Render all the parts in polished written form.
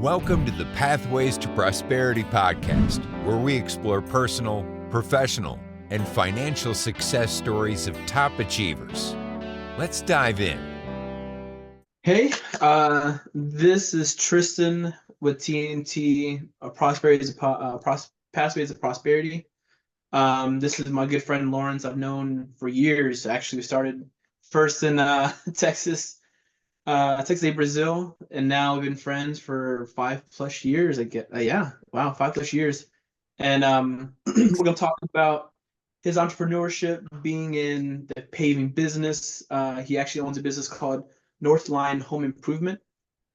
Welcome to the Pathways to Prosperity podcast, where we explore personal, professional, and financial success stories of top achievers. Let's dive in. Hey, this is Tristan with TNT, Pathways of Prosperity. This is my good friend Lawrence. I've known for years. Actually, we started first in Texas, Brazil, and now we've been friends for 5+ years. I get, yeah, wow, 5+ years. And we're gonna talk about his entrepreneurship, being in the paving business. He actually owns a business called Northline Home Improvement,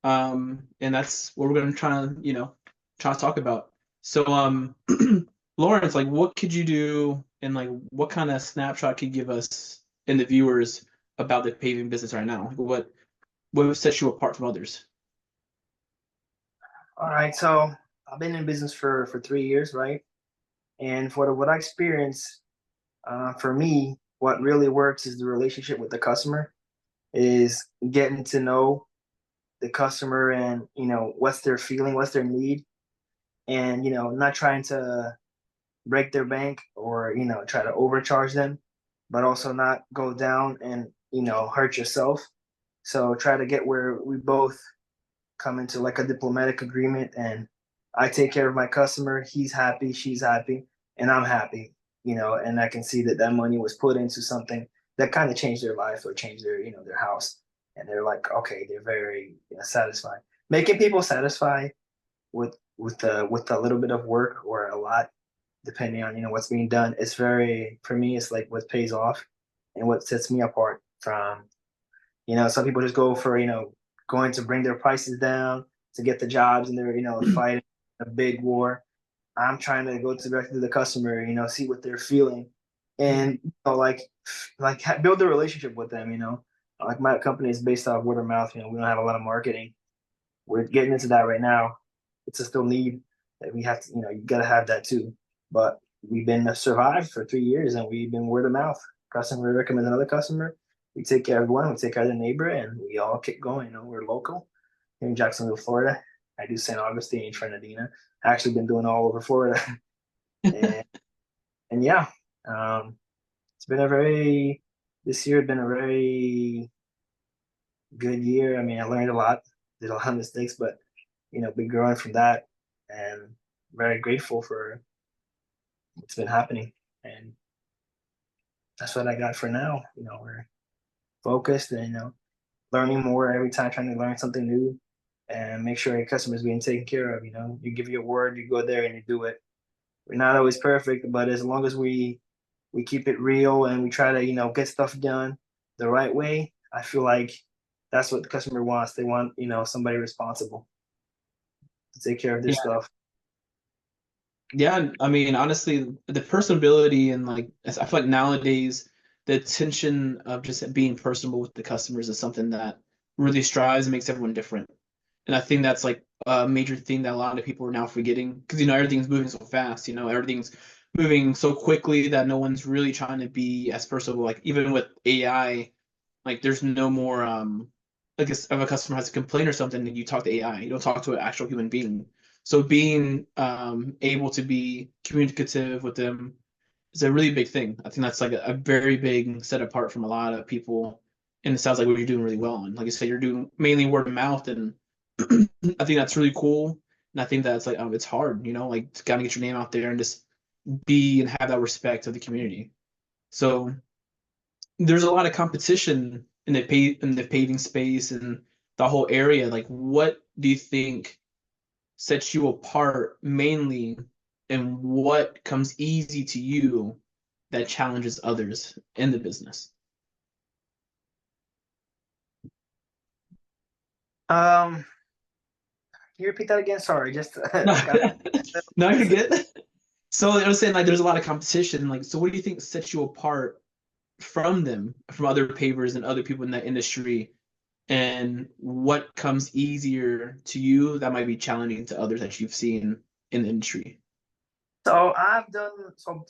and that's what we're gonna try to talk about. So, Lawrence, like, what could you do, and like, what kind of snapshot could you give us and the viewers about the paving business right now? What sets you apart from others? All right, so I've been in business for 3 years, right? And for what I experienced, for me, what really works is the relationship with the customer, is getting to know the customer and what's their feeling, what's their need, and not trying to break their bank or try to overcharge them, but also not go down and hurt yourself. So try to get where we both come into like a diplomatic agreement, and I take care of my customer, he's happy, she's happy, and I'm happy, and I can see that that money was put into something that kind of changed their life or changed their their house, and they're like, okay, they're very satisfied. Making people satisfied with a little bit of work or a lot, depending on what's being done, it's very, for me, it's like what pays off and what sets me apart from some people just go for going to bring their prices down to get the jobs, and they're fighting a big war. I'm trying to go directly to the customer, see what they're feeling, and build a relationship with them. Like my company is based off word of mouth. We don't have a lot of marketing. We're getting into that right now. It's a still need that we have to. You got to have that too. But we've been survived for 3 years, and we've been word of mouth. Customer recommends another customer. We take care of everyone. We take care of the neighbor, and we all keep going. We're local in Jacksonville, Florida. I do St. Augustine, Fernandina. I actually been doing all over Florida, and yeah, it's been this year has been a very good year. I mean, I learned a lot, did a lot of mistakes, but been growing from that, and very grateful for what's been happening. And that's what I got for now. We're focused and learning more every time, trying to learn something new and make sure your customers being taken care of. You give your word, you go there and you do it. We're not always perfect, but as long as we keep it real and we try to get stuff done the right way, I feel like that's what the customer wants. They want somebody responsible to take care of their stuff. Yeah, I mean, honestly, the personability and like, I feel like nowadays the attention of just being personable with the customers is something that really strives and makes everyone different. And I think that's like a major thing that a lot of people are now forgetting, because everything's moving so fast. Everything's moving so quickly that no one's really trying to be as personable. Like, even with AI, like, there's no more like, if a customer has a complaint or something, you talk to AI. You don't talk to an actual human being. So being able to be communicative with them is a really big thing. I think that's like a very big set apart from a lot of people. And it sounds like what you're doing really well on. Like I said, you're doing mainly word of mouth, and I think that's really cool. And I think that's like, it's hard, like, to kind of get your name out there and just be and have that respect of the community. So there's a lot of competition in the paving space and the whole area. Like, what do you think sets you apart mainly, and what comes easy to you that challenges others in the business? Can you repeat that again? Sorry, just No, you're good. So I was saying, like, there's a lot of competition. Like, so what do you think sets you apart from other pavers and other people in that industry? And what comes easier to you that might be challenging to others that you've seen in the industry? So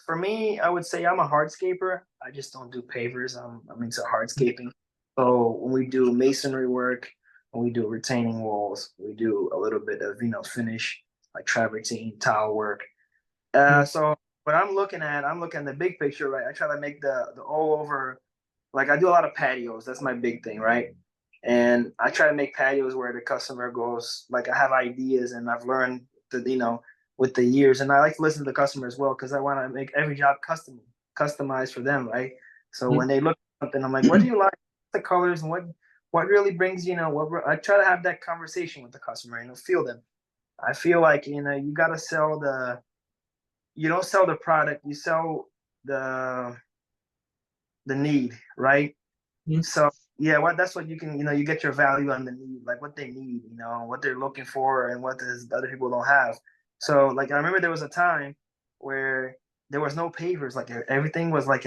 for me, I would say I'm a hardscaper. I just don't do pavers. I'm into hardscaping. So when we do masonry work, and we do retaining walls. We do a little bit of, finish, like travertine, tile work. So what I'm looking at the big picture, right? I try to make the all over, like I do a lot of patios. That's my big thing, right? And I try to make patios where the customer goes, like I have ideas and I've learned that, with the years, and I like to listen to the customer as well because I want to make every job customized for them, right? So when they look at something, I'm like, what do you like? The colors and what really brings, what I try to have that conversation with the customer and feel them. I feel like, you got to you don't sell the product, you sell the need, right? So yeah, that's what you can, you get your value on the need, like what they need, what they're looking for and what the other people don't have. So like I remember there was a time where there was no pavers, like everything was like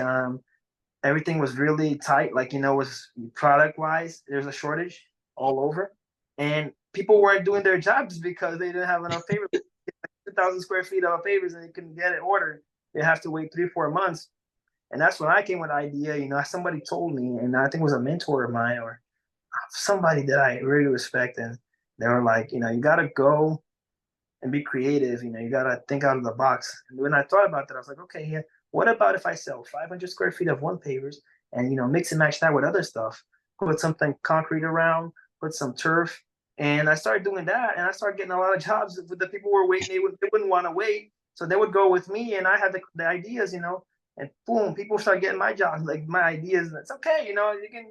everything was really tight, like was product wise, there's a shortage all over. And people weren't doing their jobs because they didn't have enough pavers. 2,000 square feet of pavers and they couldn't get it ordered. They have to wait 3-4 months. And that's when I came with the idea, somebody told me, and I think it was a mentor of mine or somebody that I really respect. And they were like, you got to go and be creative. You got to think out of the box. And when I thought about that, I was like, okay, yeah, what about if I sell 500 square feet of one pavers and, mix and match that with other stuff, put something concrete around, put some turf. And I started doing that and I started getting a lot of jobs with the people who were waiting. They wouldn't want to wait. So they would go with me and I had the ideas, and boom, people start getting my jobs, like my ideas. It's okay, you can,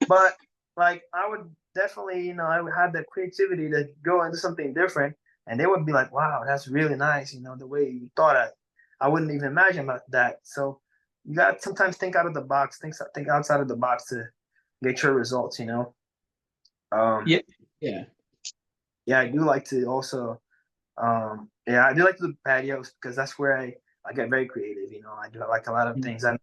but like I would definitely, I would have the creativity to go into something different, and they would be like, "Wow, that's really nice," the way you thought. I wouldn't even imagine about that. So you got to sometimes think out of the box, think outside of the box to get your results. Um, Yeah. Yeah. yeah, I do like to also, yeah, I do like to do patios because that's where I get very creative. I do like a lot of things. I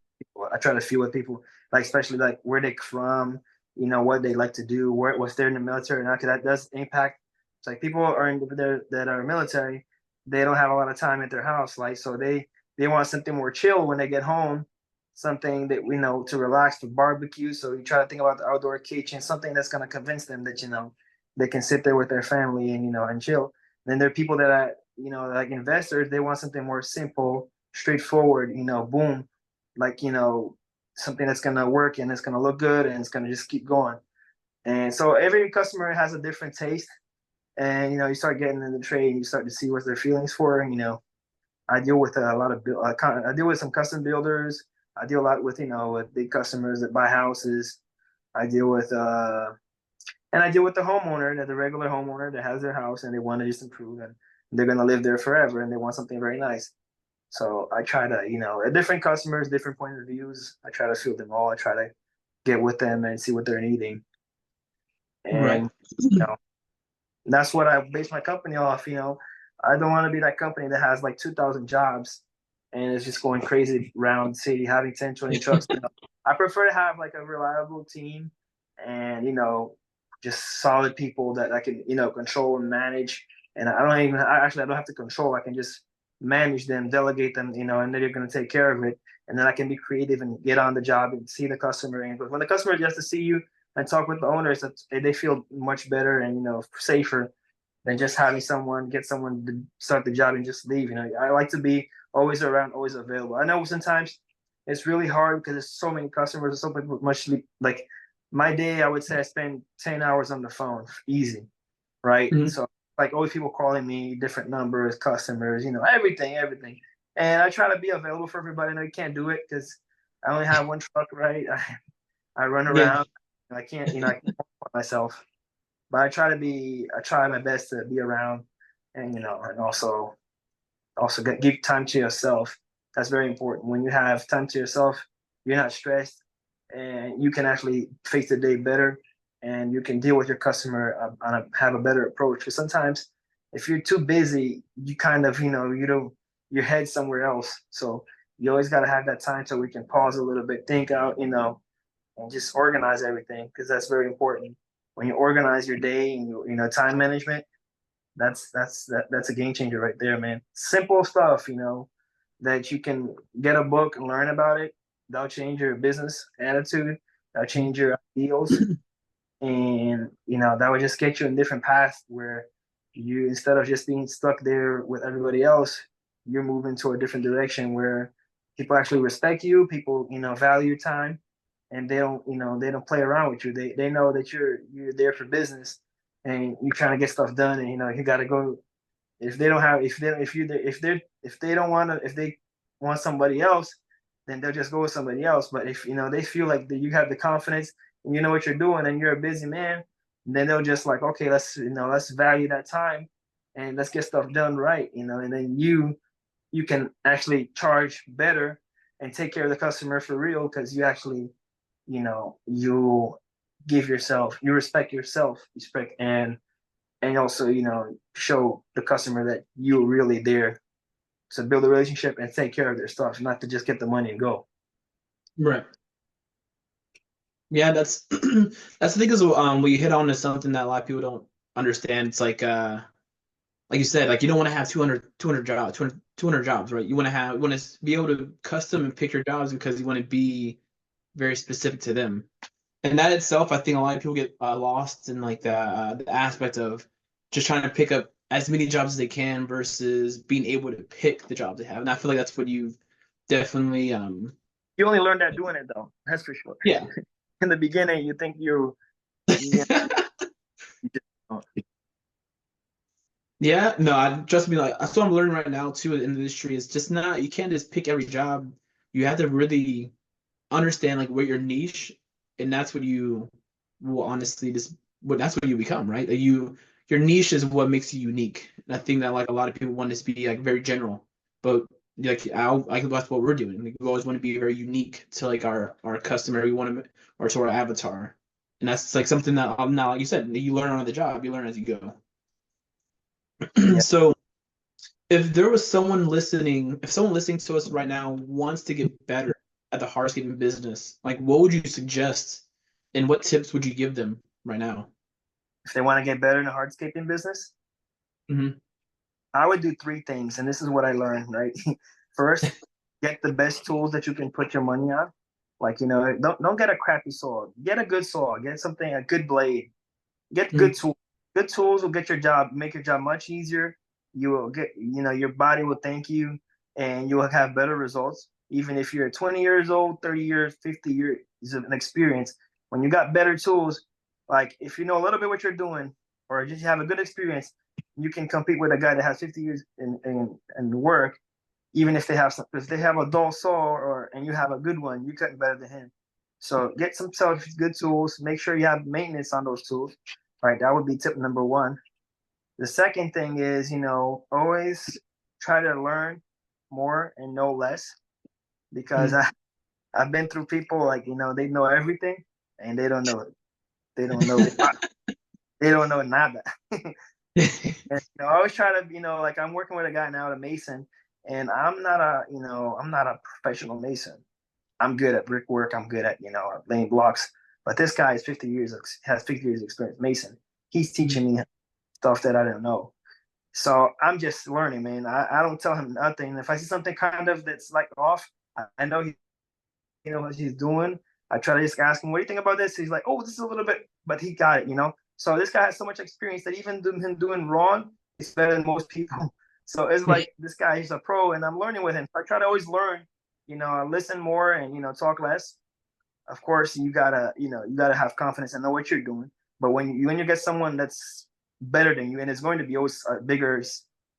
try to feel with people, like especially like where they from, what they like to do, what's there in the military, and that does impact. It's like people are in there that are military, they don't have a lot of time at their house, like so they want something more chill when they get home, something that to relax, to barbecue. So you try to think about the outdoor kitchen, something that's gonna convince them that they can sit there with their family and and chill. Then there are people that are like investors, they want something more simple, straightforward, boom, like, something that's going to work and it's going to look good and it's going to just keep going. And so every customer has a different taste. And, you start getting in the trade and you start to see what their feelings for. I deal with a lot of, I deal with some custom builders. I deal a lot with, with big customers that buy houses. I deal with, and I deal with the homeowner, the regular homeowner that has their house and they want to just improve and they're going to live there forever and they want something very nice. So I try to, at different customers, different point of views, I try to feel them all. I try to get with them and see what they're needing. Right. And, that's what I base my company off. I don't want to be that company that has like 2,000 jobs and it's just going crazy around the city, having 10, 20 trucks. I prefer to have like a reliable team and, just solid people that I can, control and manage. And I don't have to control. I can just manage them, delegate them, and then they're going to take care of it. And then I can be creative and get on the job and see the customer. And but when the customer gets to see you and talk with the owners, they feel much better and, safer than just having get someone to start the job and just leave. I like to be always around, always available. I know sometimes it's really hard because there's so many customers, so much like my day, I would say I spend 10 hours on the phone, easy, right? So like always people calling me, different numbers, customers, everything. And I try to be available for everybody. I know you can't do it because I only have one truck, right? I run around. I can't, I can't myself. But I try my best to be around and, and also give time to yourself. That's very important. When you have time to yourself, you're not stressed and you can actually face the day better and you can deal with your customer have a better approach. Because sometimes if you're too busy, you kind of, your head somewhere else. So you always got to have that time so we can pause a little bit, think out, and just organize everything because that's very important. When you organize your day and time management, that's a game changer right there, man. Simple stuff, that you can get a book and learn about it. That'll change your business attitude. That'll change your ideals. And that would just get you in different paths where you, instead of just being stuck there with everybody else, you're moving to a different direction where people actually respect you, people value your time, and they don't play around with you. They know that you're there for business, and you're trying to get stuff done, and you got to go. If they don't have, if they don't want to, if they want somebody else, then they'll just go with somebody else. But if they feel like that you have the confidence and you know what you're doing and you're a busy man, then they'll just like, okay, let's value that time and let's get stuff done right, and then you can actually charge better and take care of the customer for real because you actually, you give yourself, you respect yourself, and also, show the customer that you're really there to build a relationship and take care of their stuff, not to just get the money and go. Right. Yeah, that's that's the thing is we hit on to something that a lot of people don't understand. It's like you said, like you don't want to have 200 jobs, 200 jobs, right? You want to be able to custom and pick your jobs because you want to be very specific to them. And that itself, I think a lot of people get lost in like the aspect of just trying to pick up as many jobs as they can versus being able to pick the jobs they have. And I feel like that's what you've definitely You only learn that doing it, though. That's for sure. yeah. In the beginning, you think you just don't. Yeah, no, I trust me. Like that's what I'm learning right now too in the industry. Is just not you can't just pick every job. You have to really understand like what your niche, and that's what you will honestly just what that's what you become, right? Like your niche is what makes you unique. And I think that like a lot of people want this to be like very general, but like that's what we're doing. Like, we always want to be very unique to like our customer. We want to or to our avatar, and that's like something that I'm not like you said. You learn on the job. You learn as you go. Yeah. So if there was someone listening, if someone listening to us right now wants to get better at the hardscaping business, like what would you suggest and what tips would you give them right now? If they want to get better in the hardscaping business, Hmm. I would do three things, and this is what I learned. Right, first, get the best tools that you can put your money on. Like don't get a crappy saw. Get a good saw. Get something, a good blade. Get good tools. Good tools will make your job much easier. You will get, your body will thank you, and you will have better results. Even if you're 20 years old, 30 years, 50 years of an experience, when you got better tools, like if you know a little bit what you're doing, or just have a good experience, you can compete with a guy that has 50 years in work. Even if they have a dull saw, and you have a good one, you cut better than him. So get some good tools. Make sure you have maintenance on those tools. Right, that would be tip number one. The second thing is, always try to learn more and know less, because I've been through people like, they know everything and they don't know it. They don't know they don't know nada. And I always try to, like I'm working with a guy now, a mason, and I'm not a professional mason. I'm good at brickwork. I'm good at, laying blocks. But this guy is 50 years has 50 years experience mason. He's teaching me stuff that I didn't know. So I'm just learning, man. I don't tell him nothing. If I see something kind of that's like off, I know he knows what he's doing. I try to just ask him, what do you think about this? He's like, oh, this is a little bit, but he got it. So this guy has so much experience that even him doing wrong is better than most people. So it's like this guy, he's a pro, and I'm learning with him. So I try to always learn, listen more and talk less. Of course, you gotta have confidence and know what you're doing. But when you get someone that's better than you, and it's going to be always a bigger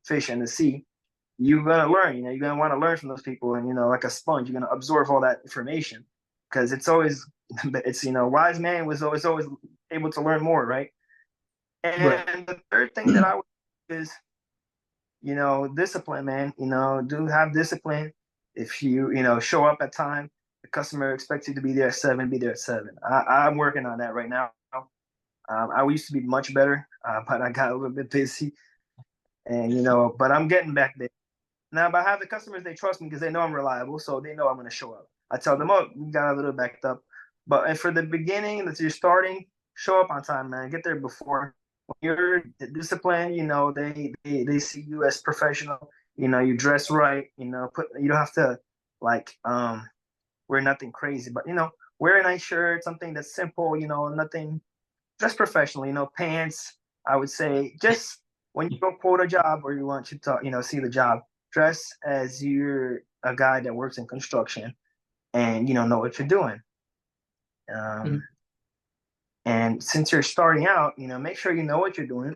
fish in the sea, you're gonna learn. You're gonna want to learn from those people, and like a sponge, you're gonna absorb all that information because it's always it's wise man was always able to learn more, right? Right. And the third thing that I would is discipline, man. Do have discipline. If you show up at time, the customer expects you to be there at 7, be there at 7. I'm working on that right now. I used to be much better, but I got a little bit busy, and but I'm getting back there now. But I have the customers; they trust me because they know I'm reliable, so they know I'm going to show up. I tell them, "Oh, you got a little backed up," but and for the beginning that you're starting, show up on time, man. Get there before. When you're disciplined, they see you as professional. You dress right. You don't have to like wear nothing crazy, but wear a nice shirt, something that's simple. Nothing. dress professionally, pants, I would say. Just when you go quote a job or you want to talk, see the job, dress as you're a guy that works in construction and know what you're doing. Mhm. And since you're starting out, make sure you know what you're doing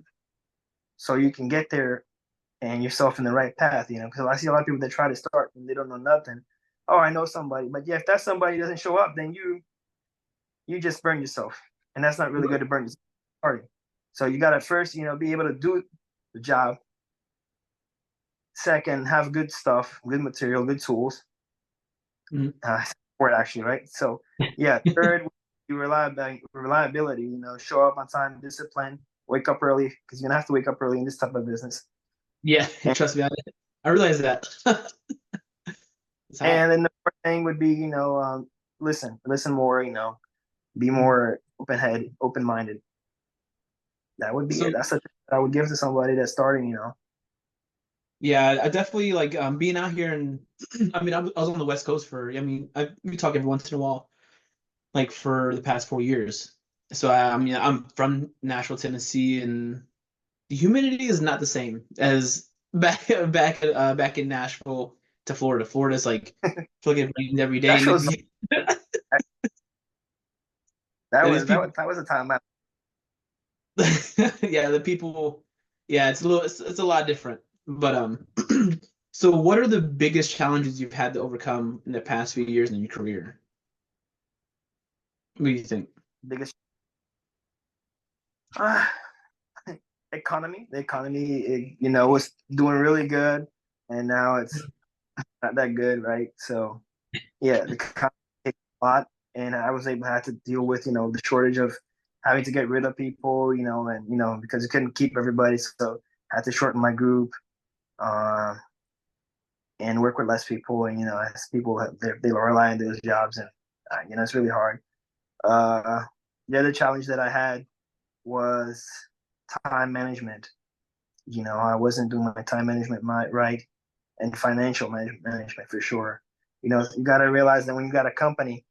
so you can get there and yourself in the right path, because I see a lot of people that try to start and they don't know nothing. Oh, I know somebody. But yeah, if that somebody doesn't show up, then you just burn yourself. And that's not really good to burn yourself starting. So you gotta first, be able to do the job. Second, have good stuff, good material, good tools. Mhm. Support actually, right? So yeah, third, reliability, show up on time, discipline, wake up early, because you're gonna have to wake up early in this type of business. Yeah, And, trust me, I realize that. It's hot. and then the fourth thing would be, listen more, be more open minded. That would be So it. That's a thing that I would give to somebody that's starting. yeah, I definitely like being out here, and I mean, I was on the West Coast for. I mean, we talk every once in a while, like for the past 4 years. So I mean, I'm from Nashville, Tennessee, and the humidity is not the same as back in Nashville to Florida. Florida's like I feel like it rains every day, That and shows that these was that people, was that was a time I yeah, the people, yeah, it's a lot different. But so what are the biggest challenges you've had to overcome in the past few years in your career? What do you think? biggest uh, economy. The economy, was doing really good, and now it's not that good, right? So yeah, the economy takes a lot, and I was able to have to deal with the shortage of having to get rid of people, and because you couldn't keep everybody, so I had to shorten my group. Uh, and work with less people, and as people they rely on those jobs, and it's really hard. Uh, the other challenge that I had was time management. I wasn't doing my time management right, and financial management for sure. You got to realize that when you got a company,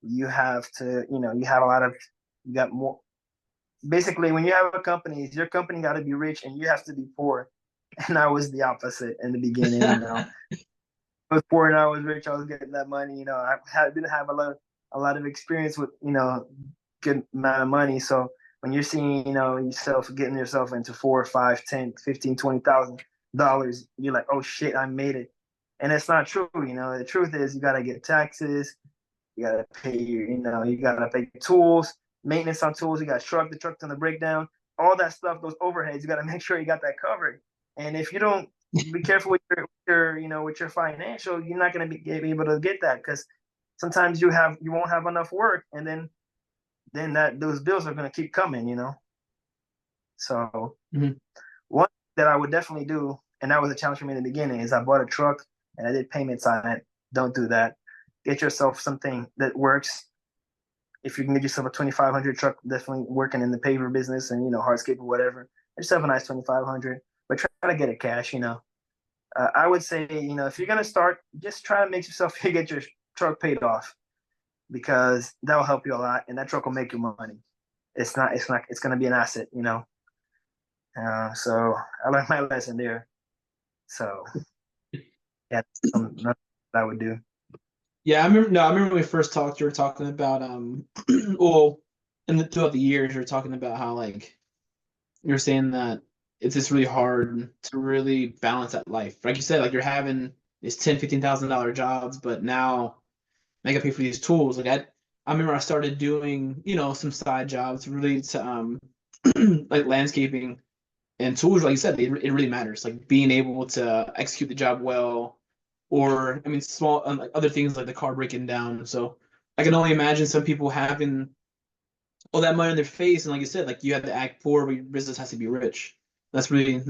you have to, you have a lot of, you got more. Basically, when you have a company, your company got to be rich, and you have to be poor. And I was the opposite in the beginning. I was poor and I was rich. I was getting that money. Didn't have a lot of experience with good amount of money. So when you're seeing yourself getting yourself into 4, 5, 10, 15, $20,000, you're like, oh shit, I made it. And it's not true. The truth is you gotta get taxes. You gotta pay you gotta pay tools, maintenance on tools. You got the truck's on the breakdown, all that stuff, those overheads. You gotta make sure you got that covered. And if you don't be careful with your financial, you're not gonna be able to get that because sometimes you won't have enough work, and then that those bills are gonna keep coming. So Mhm. one that I would definitely do, and that was a challenge for me in the beginning, is I bought a truck and I did payments on it. Don't do that. Get yourself something that works. If you can get yourself a 2500 truck, definitely working in the paver business and hardscape or whatever. Just have a nice 2500, but try to get it cash. I would say if you're gonna start, just try to make yourself get your truck paid off because that will help you a lot, and that truck will make you money. It's gonna be an asset. So I learned my lesson there. So yeah, that's what I would do. Yeah, I remember. No, I remember when we first talked. You were talking about well, throughout the years, you were talking about how like you were saying that it's just really hard to really balance that life. Like you said, like you're having these $10,000, $15,000 jobs, but now I gotta pay for these tools. Like I remember I started doing some side jobs related to like landscaping and tools. Like you said, it really matters. Like being able to execute the job well, or I mean, small like other things like the car breaking down. So I can only imagine some people having all that money in their face, and like you said, like you have to act poor, but your business has to be rich. I think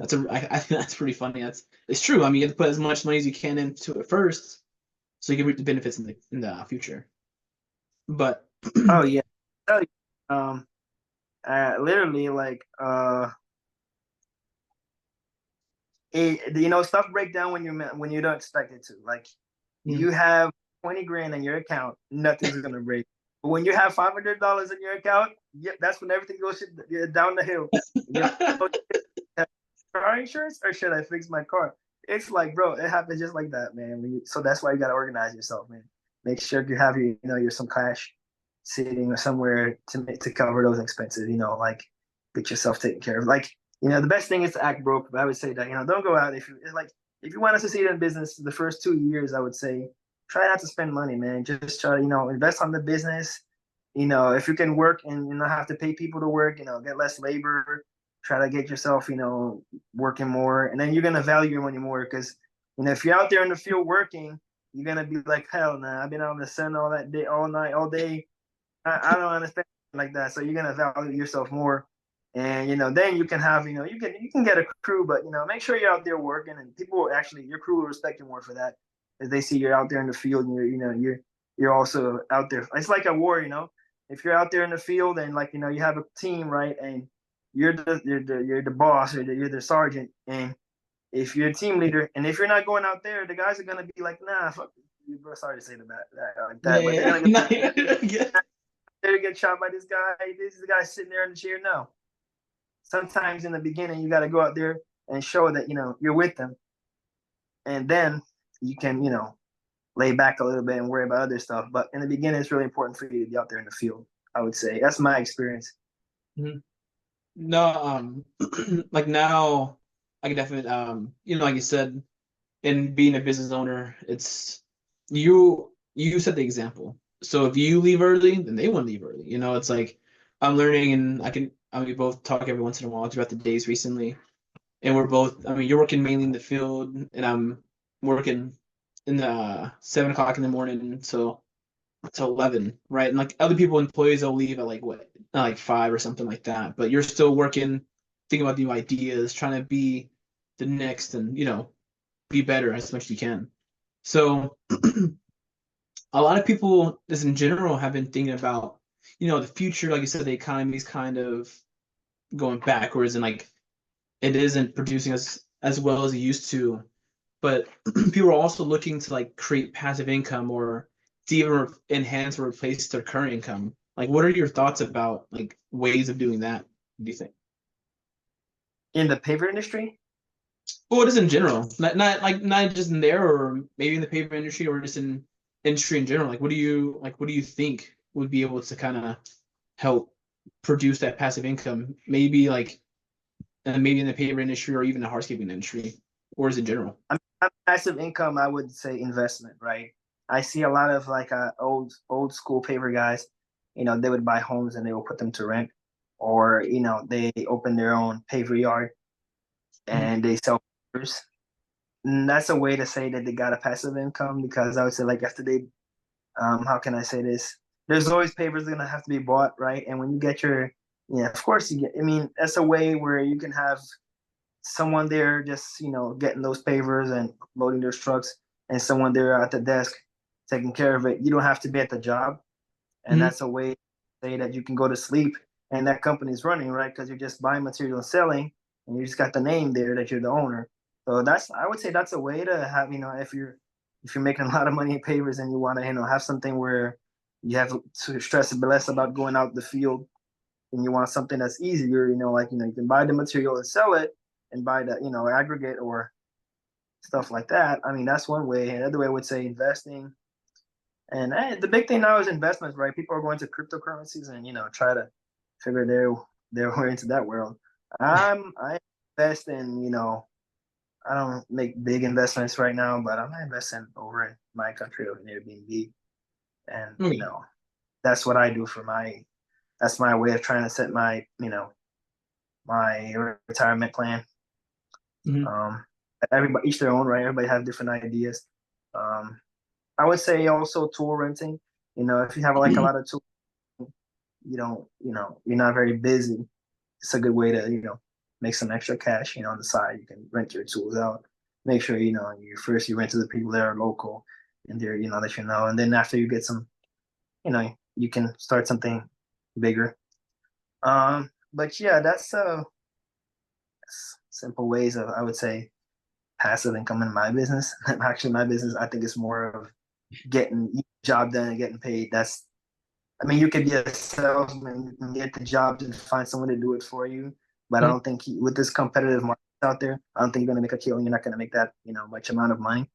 that's pretty funny. It's true. I mean, you have to put as much money as you can into it first, so you can reap the benefits in the future. But Oh yeah, tell you, literally like stuff break down when you don't expect it to. Like mm, you have 20 grand in your account, nothing's gonna break. But when you have $500 in your account, that's when everything goes down the hill. You know, car insurance or should I fix my car? It's like, bro, it happens just like that, man. So that's why you got to organize yourself, man. Make sure you have your some cash sitting or somewhere to cover those expenses. Like get yourself taken care of. Like, the best thing is to act broke. But I would say that don't go out if you want to succeed in business. The first 2 years, I would say, try not to spend money, man. Just try invest on the business. If you can work and not have to pay people to work, get less labor, try to get yourself, working more, and then you're gonna value your money more because if you're out there in the field working, you're gonna be like, hell, nah, I've been out in the sun all that day, all night, all day. I don't understand like that. So you're gonna value yourself more, and then you can have, you can get a crew, but make sure you're out there working, and people will actually your crew will respect you more for that, as they see you're out there in the field and you're also out there. It's like a war, if you're out there in the field and you have a team, right, and you're the boss or you're the sergeant, and if you're a team leader and if you're not going out there, the guys are gonna be like, nah, fuck you, bro. Sorry to say that like that, but they're gonna get shot by this guy. This is the guy sitting there in the chair. No, sometimes in the beginning you got to go out there and show that you're with them, and then you can lay back a little bit and worry about other stuff. But in the beginning, it's really important for you to be out there in the field. I would say that's my experience. Mhm. No, like now I can definitely, like you said, in being a business owner, it's you set the example. So if you leave early, then they want to leave early. It's like I'm learning, and we both talk every once in a while throughout the days recently, and we're both. You're working mainly in the field, and I'm working in the 7 o'clock in the morning till 11, right? And like other people, employees, will leave at like what, like 5 or something like that. But you're still working, thinking about new ideas, trying to be the next, and be better as much as you can. So a lot of people, just in general, have been thinking about the future. Like you said, the economy is kind of going backwards, and like it isn't producing as well as it used to. But people are also looking to like create passive income or to even enhance or replace their current income. Like, what are your thoughts about like ways of doing that? Do you think? In the paper industry, Well, it is in general, not just in there, or maybe in the paper industry, or just in industry in general. Like, what do you think would be able to kind of help produce that passive income? Maybe maybe in the paper industry, or even the hardscaping industry, or is it general? passive income, I would say investment, right? I see a lot of old school paper guys. They would buy homes and they will put them to rent, or they open their own paper yard and they sell papers. And that's a way to say that they got a passive income, because I would say, like, after they, how can I say this? There's always papers gonna have to be bought, right? And when you get your, yeah, of course you get. I mean, that's a way where you can have someone there just getting those pavers and loading those trucks, and someone there at the desk taking care of it. You don't have to be at the job, and Mm-hmm. that's a way to say that you can go to sleep and that company's running, right? Because you're just buying material and selling, and you just got the name there that you're the owner. So I would say that's a way to have, if you're making a lot of money in pavers and you want to have something where you have to stress less about going out the field, and you want something that's easier, you can buy the material and sell it and buy the, aggregate or stuff like that. I mean, that's one way. Another way I would say investing. And the big thing now is investments, right? People are going to cryptocurrencies and, try to figure their way into that world. I invest in, I don't make big investments right now, but I'm investing over in my country of Airbnb. And, Okay. that's what I do that's my way of trying to set my retirement plan. Mm-hmm. Everybody each their own, right? Everybody have different ideas. I would say also tool renting. If you have like a lot of tools, you're not very busy. It's a good way to, make some extra cash. On the side, you can rent your tools out. Make sure you rent to the people that are local, and they're that and then after you get some, you can start something bigger. But yeah, that's simple ways of, I would say, passive income in my business. Actually, my business, I think, is more of getting each job done and getting paid. I mean, you could be a salesman, you can get the job and find someone to do it for you. But I don't think with this competitive market out there, I don't think you're going to make a killing. You're not going to make that, much amount of money,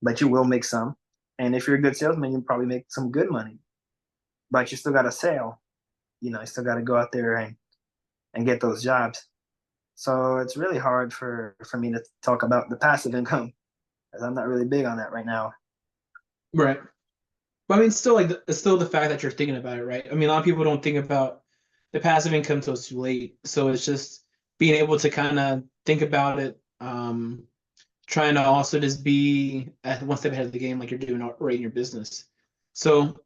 but you will make some. And if you're a good salesman, you probably make some good money, but you still got to sell. You still got to go out there and get those jobs. So it's really hard for me to talk about the passive income, because I'm not really big on that right now. Right. But I mean, still, like, it's still the fact that you're thinking about it, right? I mean, a lot of people don't think about the passive income till it's too late. So it's just being able to kind of think about it, trying to also just be at one step ahead of the game, like you're doing right in your business. So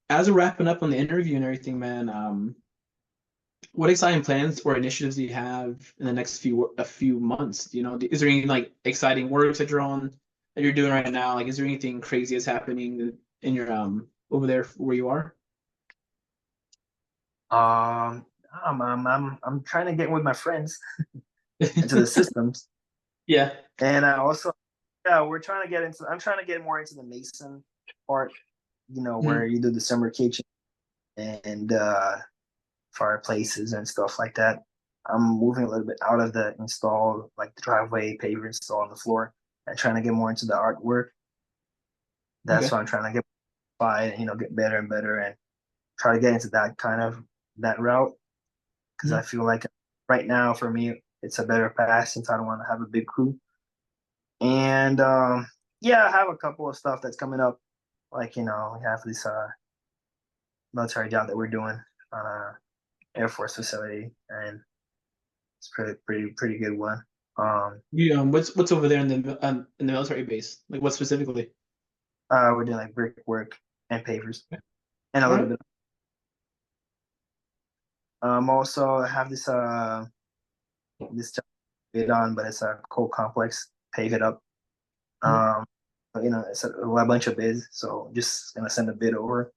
as we're wrapping up on the interview and everything, man, what exciting plans or initiatives do you have in the next few months? Is there any like exciting works that you're doing right now? Like, is there anything crazy that's happening in your over there where you are? I'm trying to get with my friends into the systems, Yeah. and I also, yeah, I'm trying to get more into the mason part, where you do the summer kitchen and fireplaces and stuff like that. I'm moving a little bit out of the install, like the driveway paver install on the floor, and trying to get more into the artwork. That's what I'm trying to get by, get better and better, and try to get into that route, because I feel like right now for me it's a better path, since I don't want to have a big crew. And yeah, I have a couple of stuff that's coming up, like we have this military job that we're doing on a Air Force facility, and it's pretty good one. What's over there in the military base? Like, what specifically? We're doing like brickwork and pavers, and a little bit. Also I have this job bid on, but it's a coal complex, pave it up. It's a bunch of bids, so just gonna send a bid over.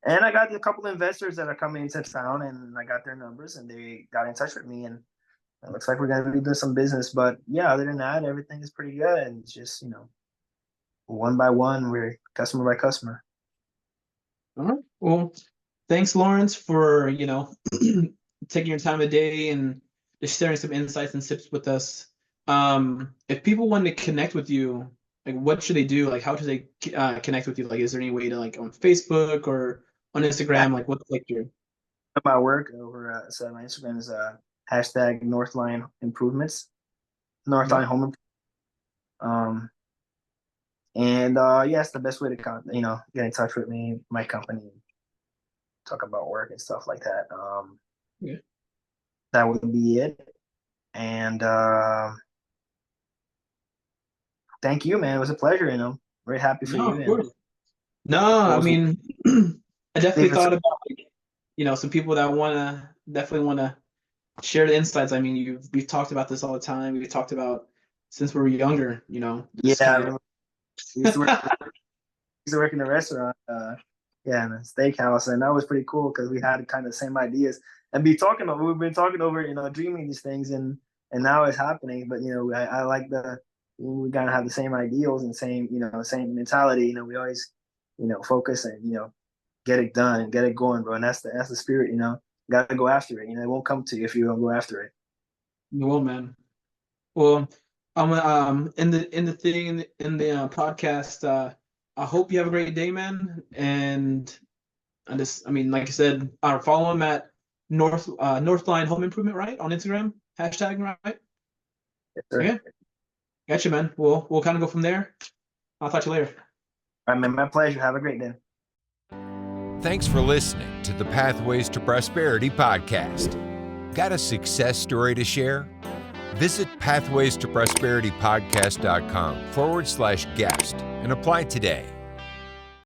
And I got a couple of investors that are coming into town, and I got their numbers, and they got in touch with me, and it looks like we're gonna be doing some business. But yeah, other than that, everything is pretty good, and it's just one by one, we're customer by customer. All right. Well, thanks, Lawrence, for taking your time today and just sharing some insights and tips with us. If people want to connect with you, like, what should they do? Like, how should they connect with you? Like, is there any way to, like, on Facebook or on Instagram? Like, what's like your my work over? So my Instagram is hashtag Northline Improvements, Northline Home Improvement. And yes, the best way to get in touch with me, my company, talk about work and stuff like that. That would be it. And thank you, man. It was a pleasure. Very happy for you. Of course. No, I mean, I definitely thought about some people that definitely wanna share the insights. I mean, we've talked about this all the time. We've talked about since we were younger. Yeah. I used to work in a restaurant, in a steakhouse, and that was pretty cool, because we had kind of the same ideas and we've been talking over, dreaming these things, and now it's happening. But I like we gotta have the same ideals and same mentality. We always focus and get it done, get it going, bro. And that's the spirit. Gotta go after it. It won't come to you if you don't go after it. Well, man. Well, I'm in the podcast. I hope you have a great day, man. And like I said, follow him at Northline Home Improvement, right, on Instagram, hashtag, right? Yes, sir. Yeah, gotcha, man. We'll kind of go from there. I'll talk to you later. All right, man. My pleasure. Have a great day. Thanks for listening to the Pathways to Prosperity podcast. Got a success story to share? Visit pathwaystoprosperitypodcast.com/guest and apply today.